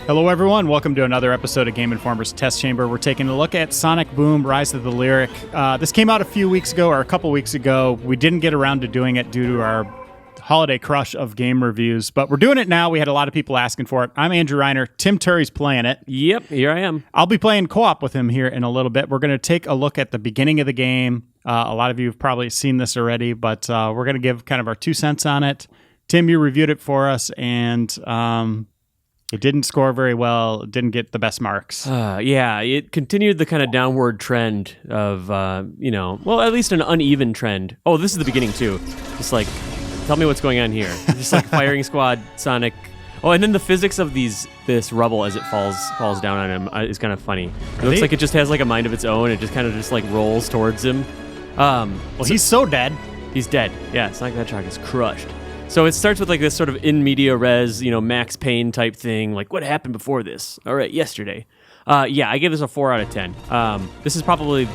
Hello everyone, welcome to another episode of Game Informer's Test Chamber. We're taking a look at Sonic Boom, Rise of the Lyric. This came out a few weeks ago, or a couple weeks ago. We didn't get around to doing it due to our holiday crush of game reviews, but we're doing it now. We had a lot of people asking for it. I'm Andrew Reiner. Tim Turi's playing it. Yep, here I am. I'll be playing co-op with him here in a little bit. We're going to take a look at the beginning of the game. A lot of you have probably seen this already, but we're going to give kind of our 2 cents on it. Tim, you reviewed it for us, and it didn't score very well. It didn't get the best marks. Yeah, it continued the kind of downward trend of, well, at least an uneven trend. Oh, this is the beginning, too. Just like, tell me what's going on here. Just like firing squad, Sonic. Oh, and then the physics of this rubble as it falls down on him is kind of funny. It looks like it just has like a mind of its own. It just kind of just like rolls towards him. Well, he's so dead. He's dead. Yeah, Sonic the Hedgehog is crushed. So it starts with like this sort of in media res, Max Payne type thing. Like, what happened before this? All right, yesterday. Yeah, I gave this a 4 out of 10. This is probably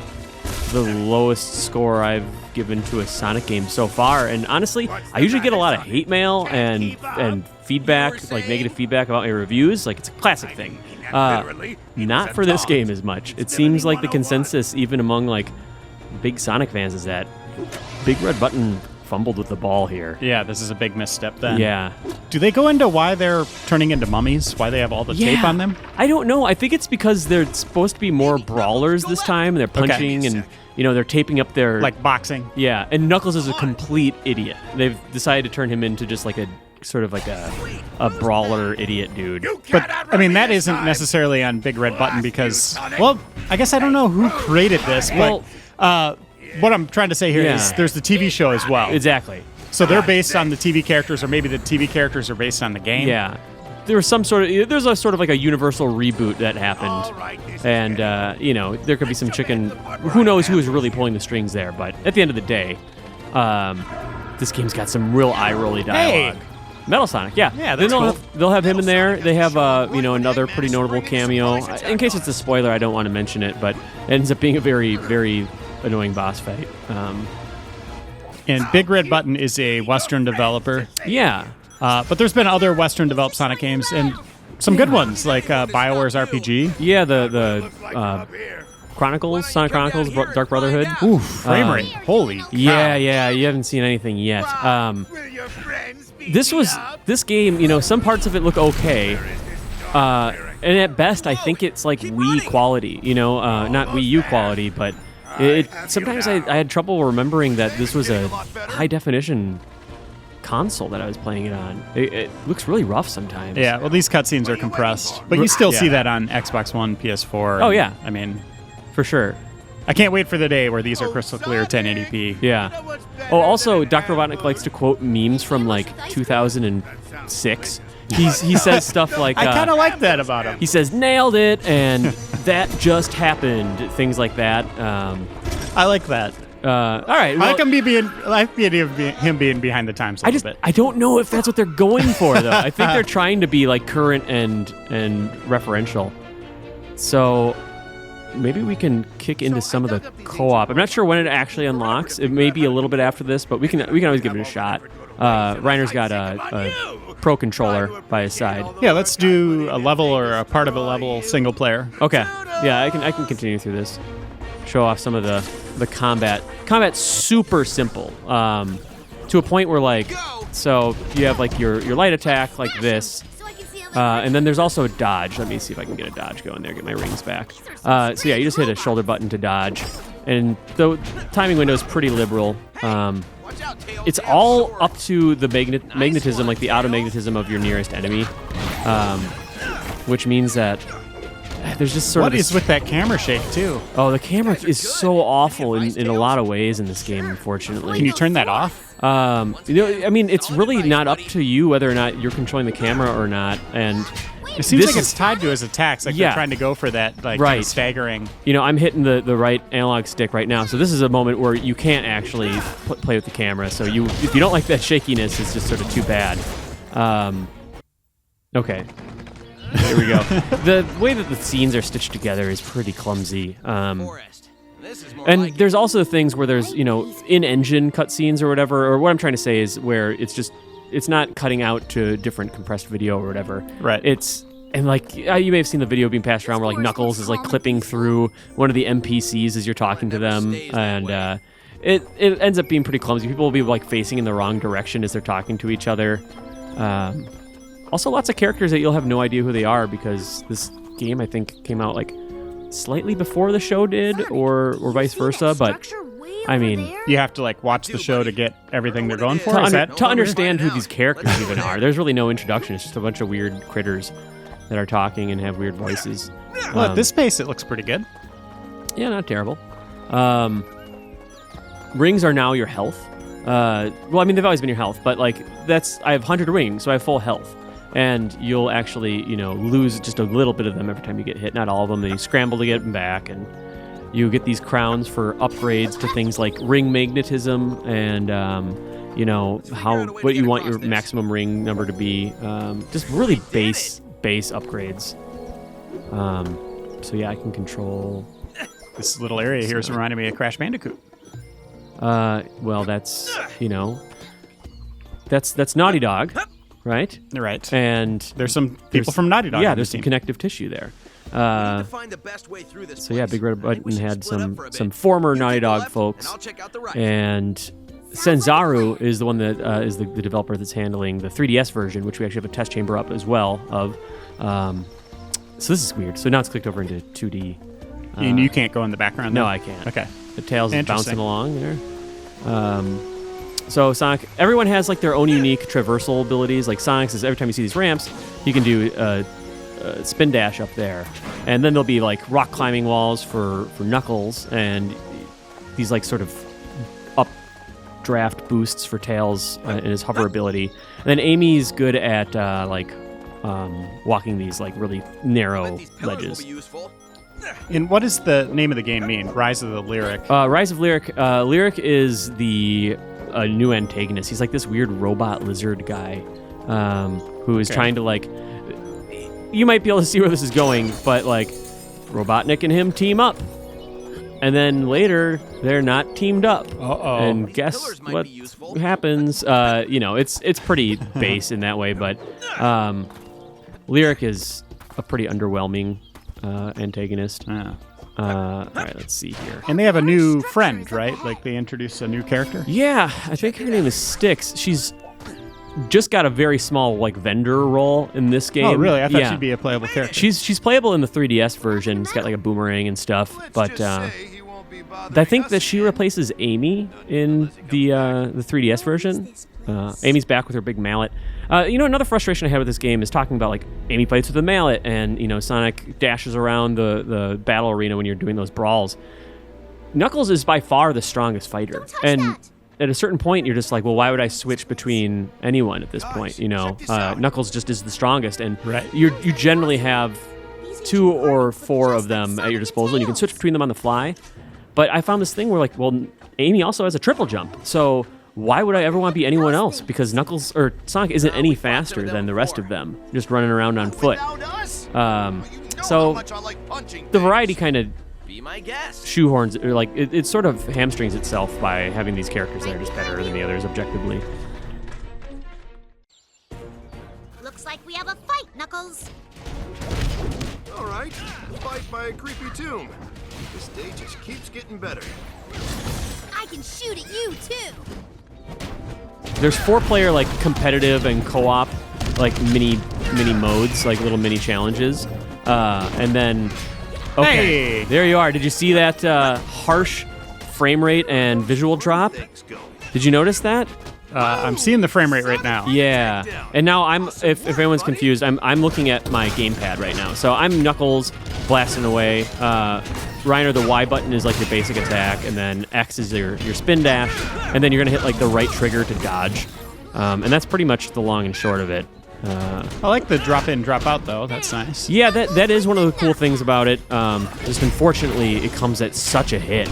the lowest score I've given to a Sonic game so far. And honestly, I usually get a lot of hate mail and feedback, like negative feedback about my reviews. Like, it's a classic thing. Not for this game as much. It seems like the consensus, even among like big Sonic fans, is that Big Red Button fumbled with the ball here. Yeah, this is a big misstep then. Yeah. Do they go into why they're turning into mummies? Why they have all the tape on them? I don't know. I think it's because they're supposed to be more brawlers this time. They're punching and, they're taping up their... Like boxing. Yeah, and Knuckles is a complete idiot. They've decided to turn him into just like a sort of like a brawler idiot dude. But, I mean, that isn't necessarily on Big Red Button because, well, I guess I don't know who created this, but... what I'm trying to say here is there's the TV show as well. Exactly. So they're based on the TV characters, or maybe the TV characters are based on the game. Yeah. There's a sort of like a universal reboot that happened. And, there could be some chicken. Who knows who is really pulling the strings there. But at the end of the day, this game's got some real eye-rolly dialogue. Hey. Metal Sonic, yeah. Yeah, that's cool. They'll have him in there. They have, another pretty notable cameo. In case it's a spoiler, I don't want to mention it, but it ends up being a very, very annoying boss fight. And Big Red Button is a Western developer. Yeah. But there's been other Western-developed Sonic games, and some good ones, like BioWare's RPG. Yeah, the Chronicles, Sonic Chronicles, Dark Brotherhood. Ooh, frame rate. Holy cow. Yeah, you haven't seen anything yet. This game, some parts of it look okay. And at best, I think it's like Wii quality, not Wii U quality, but sometimes I had trouble remembering that this was a high-definition console that I was playing it on. It looks really rough sometimes. Yeah, well, these cutscenes are compressed, but you still see that on Xbox One, PS4. Oh, yeah. I mean... For sure. I can't wait for the day where these are crystal clear 1080p. Yeah. Oh, also, Dr. Robotnik likes to quote memes from, 2006. He says stuff like... I kind of like that about him. He says, nailed it, and that just happened, things like that. I like that. All right. Well, I like the idea of him being behind the times a little bit. I don't know if that's what they're going for, though. I think they're trying to be, current and referential. So... maybe we can kick into some of the co-op. I'm not sure when it actually unlocks. It may be a little bit after this, but we can always give it a shot. Reiner's got a pro controller by his side. Yeah, let's do a level or a part of a level single player. Okay. Yeah, I can continue through this. Show off some of the combat. Combat's super simple. To a point where so you have your light attack like this. And then there's also a dodge. Let me see if I can get a dodge going there, get my rings back. So yeah, you just hit a shoulder button to dodge. And the timing window is pretty liberal. It's all up to the magnetism, like the auto-magnetism of your nearest enemy. Which means that there's just sort of... What is with that camera shake, too? Oh, the camera is so awful in a lot of ways in this game, unfortunately. Can you turn that off? It's really not up to you whether or not you're controlling the camera or not. And it seems like it's tied to his attacks. Like they're trying to go for that, kind of staggering. I'm hitting the right analog stick right now. So this is a moment where you can't actually play with the camera. So if you don't like that shakiness, it's just sort of too bad. Okay. Here we go. The way that the scenes are stitched together is pretty clumsy. And there's also things where there's, in-engine cutscenes or whatever, or what I'm trying to say is where it's not cutting out to different compressed video or whatever. Right. And you may have seen the video being passed around where like Knuckles is like clipping through one of the NPCs as you're talking to them, and it ends up being pretty clumsy. People will be like facing in the wrong direction as they're talking to each other. Also, lots of characters that you'll have no idea who they are because this game I think came out like slightly before the show did, or vice versa. But I mean, you have to like watch the show to get everything they're going for. To understand who these characters even are. There's really no introduction. It's just a bunch of weird critters that are talking and have weird voices. Well, at this pace, it looks pretty good. Yeah, not terrible. Rings are now your health. Well, I mean, they've always been your health, but like I have 100 rings, so I have full health. And you'll actually, lose just a little bit of them every time you get hit. Not all of them. Then you scramble to get them back, and you get these crowns for upgrades to things like ring magnetism and, what you want your maximum ring number to be. Just really base upgrades. So yeah, I can control. This little area here is reminding me of Crash Bandicoot. Well, that's that's Naughty Dog. Right? Right. And there's some people from Naughty Dog. Yeah, there's some connective tissue there. So yeah, Big Red Button had some former Naughty Dog folks. And Senzaru is the one that is the developer that's handling the 3DS version, which we actually have a test chamber up as well of. So this is weird. So now it's clicked over into 2D. And you can't go in the background? No, then? I can't. Okay. The tails is bouncing along there. So Sonic, everyone has like their own unique traversal abilities. Like Sonic's is every time you see these ramps, you can do a spin dash up there. And then there'll be like rock climbing walls for Knuckles and these like sort of updraft boosts for Tails in his hover ability. And then Amy's good at walking these like really narrow ledges. And what does the name of the game mean? Rise of the Lyric? Rise of Lyric. Lyric is a new antagonist. He's like this weird robot lizard guy who is trying to like. You might be able to see where this is going, but like Robotnik and him team up, and then later they're not teamed up. And guess what happens? It's pretty base in that way, but Lyric is a pretty underwhelming antagonist. All right, let's see here. And they have a new friend, right? Like they introduce a new character? Yeah, I think her name is Styx. She's just got a very small like vendor role in this game. Oh, really? I thought she'd be a playable character. She's playable in the 3DS version. It's got like a boomerang and stuff, but I think that she replaces Amy in the 3DS version. Amy's back with her big mallet. Another frustration I had with this game is talking about like Amy fights with a mallet, and Sonic dashes around the battle arena when you're doing those brawls. Knuckles is by far the strongest fighter, and at a certain point you're just like, well, why would I switch between anyone at this point? Knuckles just is the strongest, and you generally have 2 or 4 of them at your disposal, and you can switch between them on the fly. But I found this thing where like, well, Amy also has a triple jump, so why would I ever want to be anyone else? Because Knuckles or Sonic isn't any faster than the rest of them, just running around on foot. So the variety kind of shoehorns, or like it sort of hamstrings itself by having these characters that are just better than the others objectively. Looks like we have a fight, Knuckles. All right, fight by a creepy tomb. This day just keeps getting better. I can shoot at you too. There's 4-player like competitive and co-op like mini modes, like little mini challenges, and then there you are. Did you see that harsh frame rate and visual drop? Did you notice that? I'm seeing the frame rate right now. Yeah, and now if anyone's confused, I'm looking at my gamepad right now. So I'm Knuckles blasting away. Reiner, the Y button is like your basic attack, and then X is your spin dash, and then you're gonna hit like the right trigger to dodge, and that's pretty much the long and short of it. I like the drop in, drop out though. That's nice. Yeah, that is one of the cool things about it. Just unfortunately, it comes at such a hit.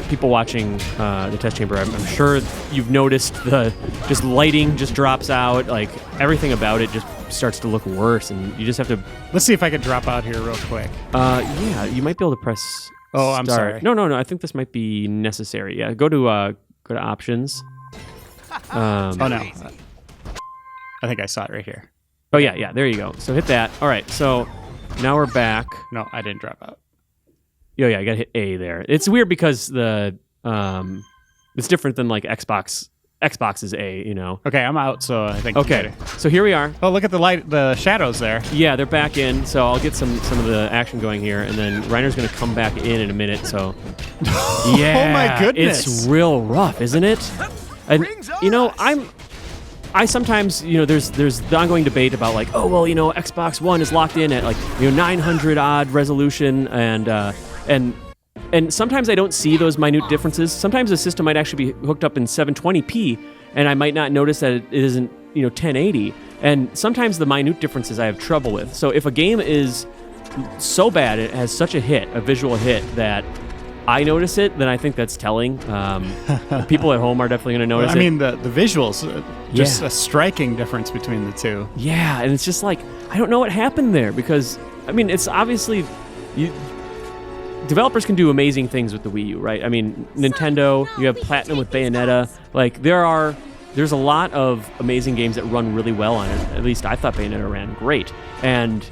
People watching the test chamber, I'm sure you've noticed the just lighting just drops out. Like everything about it just starts to look worse, and you just have to. Let's see if I can drop out here real quick. Yeah, you might be able to press Oh, I'm sorry. No. I think this might be necessary. Yeah, go to options. Oh no, I think I saw it right here. Oh yeah. There you go. So hit that. All right. So now we're back. No, I didn't drop out. Oh yeah, I got to hit A there. It's weird because the it's different than like Xbox. Xbox is A, you know. Okay, I'm out, so I think. Okay, so here we are. Oh, look at the shadows there. Yeah, they're back in, so I'll get some of the action going here, and then Reiner's going to come back in a minute, so... Yeah, oh my goodness. It's real rough, isn't it? And, you know, I sometimes, you know, there's the ongoing debate about like, oh, well, you know, Xbox One is locked in at like, you know, 900-odd resolution, and sometimes I don't see those minute differences. Sometimes the system might actually be hooked up in 720p, and I might not notice that it isn't, you know, 1080. And sometimes the minute differences I have trouble with. So if a game is so bad, it has such a visual hit that I notice it, then I think that's telling. People at home are definitely going to notice it. I mean, the visuals, just a striking difference between the two. Yeah, and it's just like, I don't know what happened there, because, I mean, it's obviously... Developers can do amazing things with the Wii U, right? I mean, Nintendo, you have Platinum with Bayonetta. Like, there's a lot of amazing games that run really well on it. At least I thought Bayonetta ran great. And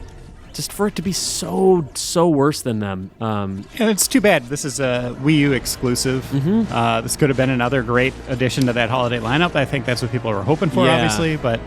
just for it to be so worse than them. And it's too bad. This is a Wii U exclusive. Mm-hmm. This could have been another great addition to that holiday lineup. I think that's what people were hoping for, obviously, but...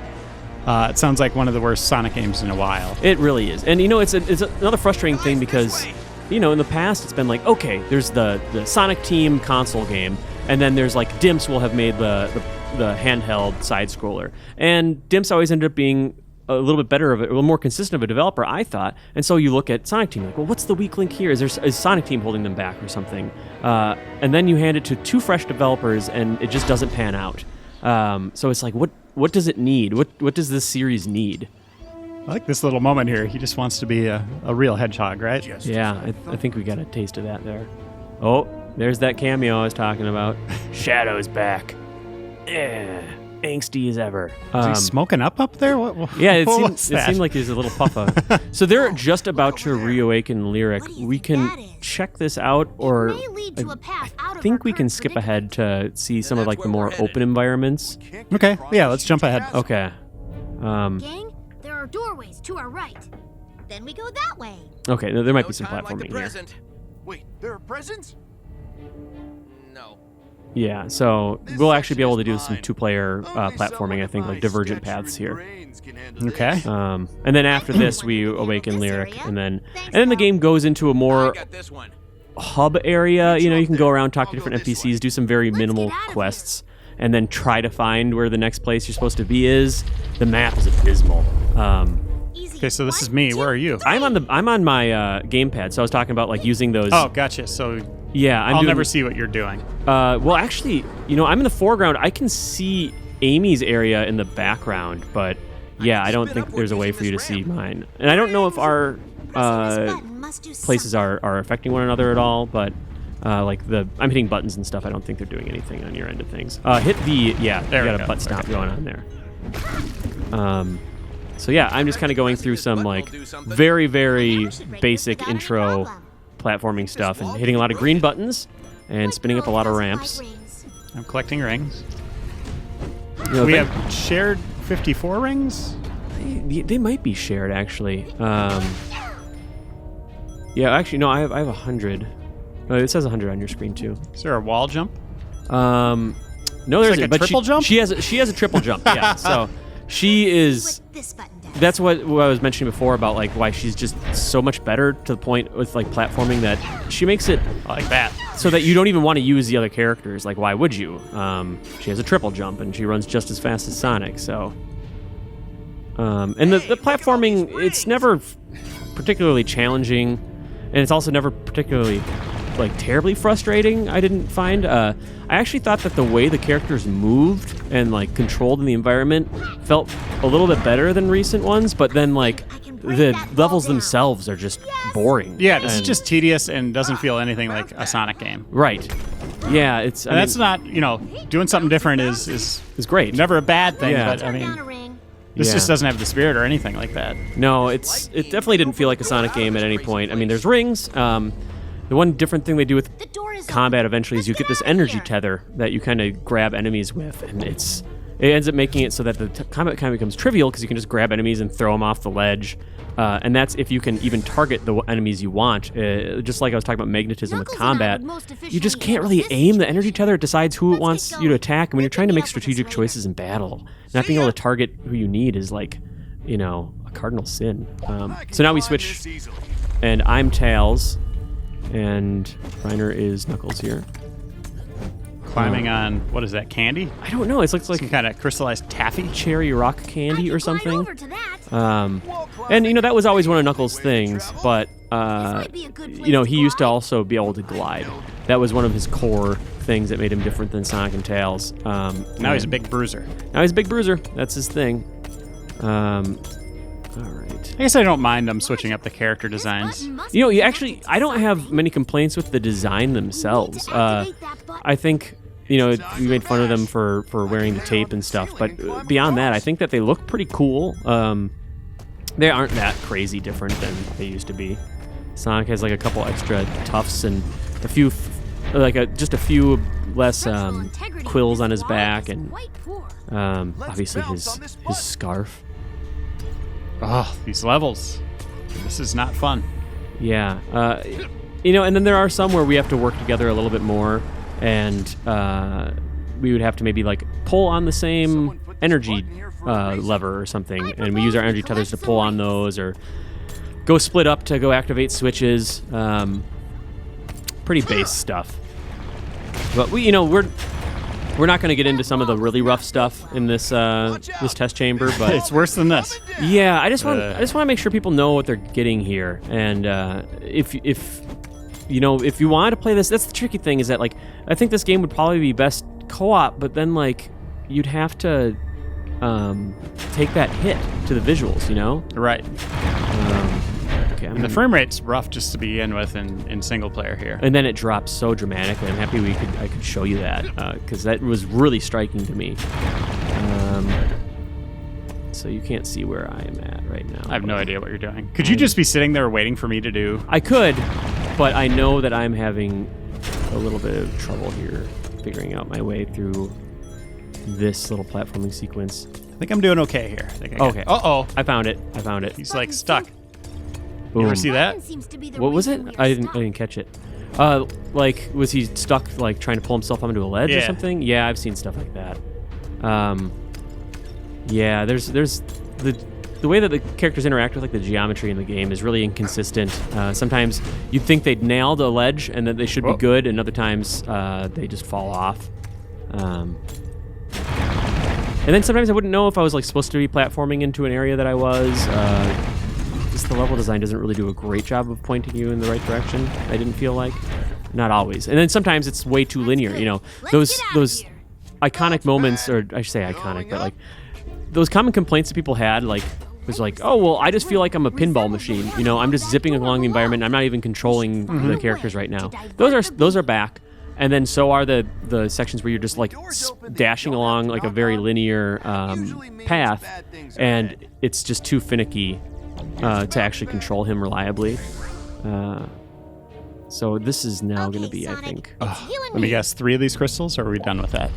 it sounds like one of the worst Sonic games in a while. It really is. And, you know, it's another frustrating thing because... You know, in the past, it's been like, okay, there's the Sonic Team console game, and then there's like Dimps will have made the handheld side scroller, and Dimps always ended up being a little bit better a little more consistent of a developer, I thought. And so you look at Sonic Team, like, well, what's the weak link here? Is Sonic Team holding them back or something? And then you hand it to two fresh developers, and it just doesn't pan out. So it's like, what does it need? What does this series need? I like this little moment here. He just wants to be a real hedgehog, right? Yeah, I think we got a taste of that there. Oh, there's that cameo I was talking about. Shadow's back. Yeah, angsty as ever. Is he smoking up there? What yeah, it seemed like there's a little puff of. So they're just about to reawaken Lyric. We can check this out, or I think we can skip ahead to see some of like the more open environments. Okay, yeah, let's jump ahead. Okay. Gang, there are doorways to our right. Then we go that way. Okay, there might be some platforming here. Wait, there are presents? No. Yeah, so we'll actually be able to do some two-player platforming, I think, like divergent paths here. Okay. And then after this, we awaken Lyric, and then the game goes into a more hub area. You know, you can go around, talk to different NPCs, do some very minimal quests, and then try to find where the next place you're supposed to be is. The map is abysmal. Okay, so this is me. Where are you? I'm on my gamepad. So I was talking about like using those. Oh, gotcha. So yeah, I'll never see what you're doing. Well, actually, you know, I'm in the foreground. I can see Amy's area in the background, but yeah, I don't think there's a way for you to see mine. And I don't know if our places are affecting one another at all, but I'm hitting buttons and stuff. I don't think they're doing anything on your end of things. Hit the there. You got a butt stomp going on there. So yeah, I'm just kind of going through some like very, very basic intro platforming stuff and hitting a lot of green buttons and spinning up a lot of ramps. I'm collecting rings. You know, we have shared 54 rings? They might be shared, actually. Yeah, actually, no, I have 100. It says 100 on your screen, too. Is there a wall jump? No, there's like a triple jump? She has a triple jump, yeah. So she is... That's what I was mentioning before about like why she's just so much better to the point with like platforming that she makes it like that so that you don't even want to use the other characters. Like, why would you? She has a triple jump and she runs just as fast as Sonic. So, and the platforming, it's never particularly challenging, and it's also never particularly like terribly frustrating. I didn't find. I actually thought that the way the characters moved and like controlled in the environment felt a little bit better than recent ones, but then like the levels themselves are just boring. Yeah, this is just tedious and doesn't feel anything like a Sonic game. Right. Yeah, it's. And that's not, you know, doing something different is great. Never a bad thing, Yeah. but I mean, this just doesn't have the spirit or anything like that. No, it definitely didn't feel like a Sonic game at any point. I mean, there's rings. The one different thing they do with The door is combat open. eventually is you Let's get this outta energy here. tether that you kind of grab enemies with, and it ends up making it so that the combat kind of becomes trivial because you can just grab enemies and throw them off the ledge. And that's if you can even target the enemies you want. Just like I was talking about magnetism with Knuckles and I combat, would most you just efficiently can't really handle this aim the energy tether. It decides who it Let's wants get you to going. attack. And when We'll you're trying to pick me make up with strategic this choices in battle, not being able to target who you need is like, a cardinal sin. So now we switch, and I'm Tails, and Reiner is Knuckles here. Climbing on, what is that, candy? I don't know. It looks like Some kind of crystallized taffy? cherry rock I candy can or glide something. over to that. And that was always one of Knuckles' things, but might be a good place he to used to glide. also be able to glide. That was one of his core things that made him different than Sonic and Tails. Now he's a big bruiser. Now he's a big bruiser. That's his thing. All right. I guess I don't mind them switching up the character This designs. button must You be actually, connected to I don't have something. many complaints with the design We need themselves. to activate that button. I think, we made fun of them for wearing the tape and stuff, but beyond that, I think that they look pretty cool. They aren't that crazy different than they used to be. Sonic has like a couple extra tufts and a few, just a few less Structural integrity quills of on this his wall back, is and quite poor. obviously his scarf. Oh, these levels. This is not fun. Yeah, and then there are some where we have to work together a little bit more, and we would have to maybe like pull on the same energy lever or something, and we use our energy tethers to pull on those, or go split up to go activate switches. Pretty base stuff. But we're not going to get into some of the really rough stuff in this this test chamber, but It's worse than this. yeah, I just want to make sure people know what they're getting here, and if you wanted to play this, that's the tricky thing, is that like I think this game would probably be best co-op, but then like you'd have to take that hit to the visuals, Right. Okay, And the frame rate's rough just to begin with in single player here. and then it drops so dramatically. I'm happy I could show you that because that was really striking to me. So you can't see where I am at right now. I have no idea what you're doing. Could you just be sitting there waiting for me to do? I could, but I know that I'm having a little bit of trouble here figuring out my way through this little platforming sequence. I think I'm doing okay here. I think I got- Okay. Uh-oh. I found it. He's like stuck. Boom. You ever see that? Button seems to be the What was reason it? we are I didn't stuck. catch it. Was he stuck like trying to pull himself onto a ledge or Yeah. something? Yeah, I've seen stuff like that. Yeah, there's the way that the characters interact with like the geometry in the game is really inconsistent. Sometimes you'd think they'd nailed a ledge and that they should be Whoa. good, and other times they just fall off. And then sometimes I wouldn't know if I was like supposed to be platforming into an area that I was. Just the level design doesn't really do a great job of pointing you in the right direction. I didn't feel like, not always. And then sometimes it's way too linear. Let's Those get outta those here. iconic moments, or I should say iconic, but like those common complaints that people had, like was like, oh well, I just feel like I'm a pinball machine. I'm just zipping along the environment. I'm not even controlling the characters right now. Those are back. And then so are the sections where you're just like dashing along like a very linear path, and it's just too finicky to actually control him reliably. So this is now going to be, I Sonic, think. it's you and Let me guess, 3 of these crystals, or are we done with that?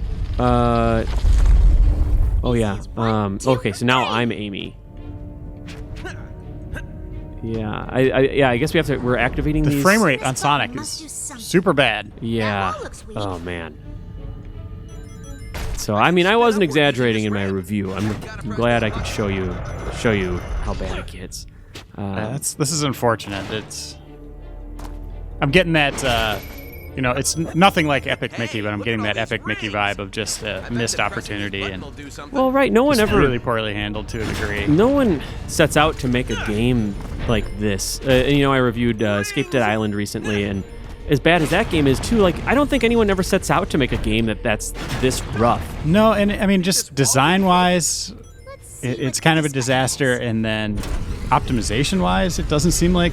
Oh yeah. Okay, so now I'm Amy. Yeah, I guess we're activating The these. frame rate on This Sonic button is must do something. super bad. Yeah. That wall looks weak. Oh man. So I mean, I wasn't exaggerating in my review. I'm glad I could show you how bad it gets. This is unfortunate. I'm getting that. It's nothing like Epic Mickey, but I'm getting that Epic Mickey vibe of just a missed opportunity and Well, right. No one ever really poorly handled to a degree. No one sets out to make a game like this. I reviewed Escape Dead Island recently, and as bad as that game is too, like I don't think anyone ever sets out to make a game that's this rough. No, and I mean just design-wise, Let's see it's what kind of a this disaster, and then optimization-wise, it doesn't seem like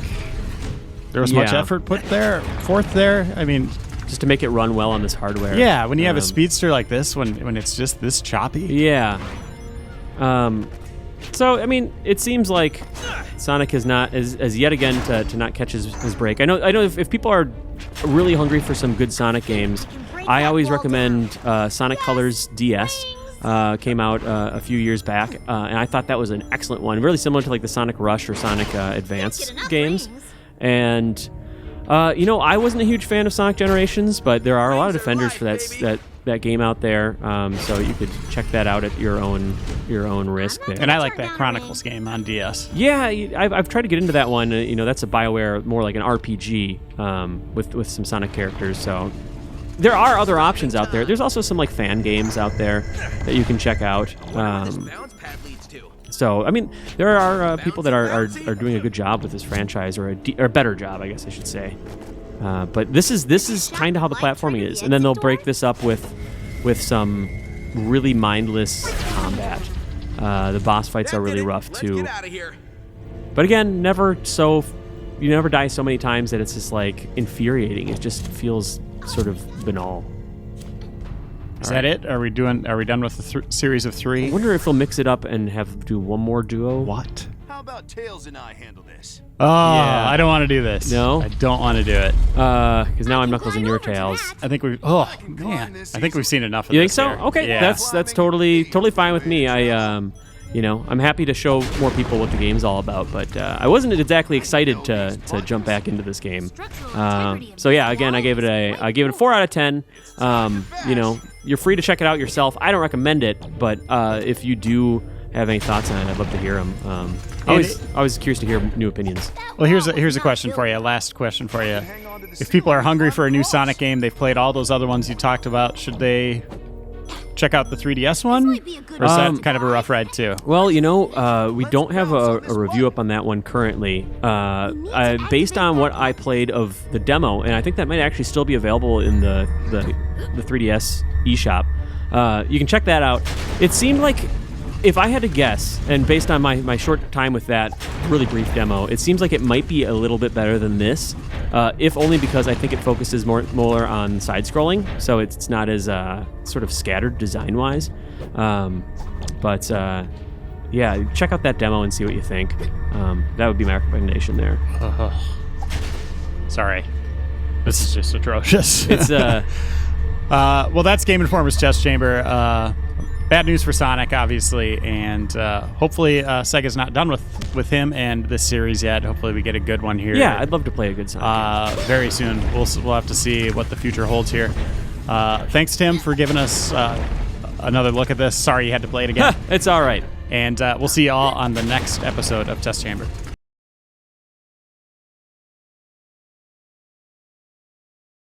there was much Yeah. effort put forth there. I mean, Just to make it run well on this hardware. yeah, when you have a Um, speedster like this, when it's just this choppy. Yeah. So, I mean, it seems like Sonic has not, as yet again, to not catch his break. I know if people are really hungry for some good Sonic games, I always recommend Sonic Colors DS. Came out a few years back, and I thought that was an excellent one. Really similar to like the Sonic Rush or Sonic Advance games. And, I wasn't a huge fan of Sonic Generations, but there are a lot of defenders for that game out there, so you could check that out at your own risk there. And I like that Chronicles game on DS. Yeah, I've tried to get into that one. That's a BioWare, more like an RPG with some Sonic characters. So there are other options out there. There's also some like fan games out there that you can check out. So I mean, there are people that are doing a good job with this franchise, or a better job, I guess I should say. But this is kind of how the platforming is, and then they'll break this up with some really mindless combat. The boss fights are really rough too. But again, you never die so many times that it's just like infuriating. It just feels sort of banal. Is that it? Are we done with the series of 3? I wonder if they'll mix it up and do one more duo. What? How about Tails and I handle this? Oh, Yeah. I don't want to do this. No? I don't want to do it. Because now I'm Knuckles and your Tails. I think we've. Oh man, I think we've seen enough of You this. think so? here. Okay, Yeah. that's totally fine with me. I'm happy to show more people what the game's all about, but I wasn't exactly excited to jump back into this game. So yeah, again, I gave it a 4 out of 10. You're free to check it out yourself. I don't recommend it, but if you do have any thoughts on it, I'd love to hear them. Always curious to hear new opinions. Well, here's a question for you. Last question for you. If people are hungry for a new Sonic game, they've played all those other ones you talked about. Should they check out the 3DS one, or is that kind of a rough ride too? Well, we don't have a review up on that one currently. Based on what I played of the demo, and I think that might actually still be available in the 3DS eShop. You can check that out. It seemed like, if I had to guess, and based on my short time with that really brief demo, it seems like it might be a little bit better than this, if only because I think it focuses more on side-scrolling, so it's not as sort of scattered design-wise. But check out that demo and see what you think. That would be my recommendation there. Sorry, this is just atrocious. It's well, that's Game Informer's Test Chamber. Bad news for Sonic, obviously, and hopefully Sega's not done with him and this series yet. Hopefully we get a good one here. Yeah, I'd love to play a good Sonic game. Very soon. We'll have to see what the future holds here. Thanks, Tim, for giving us another look at this. Sorry you had to play it again. It's all right. And we'll see you all on the next episode of Test Chamber.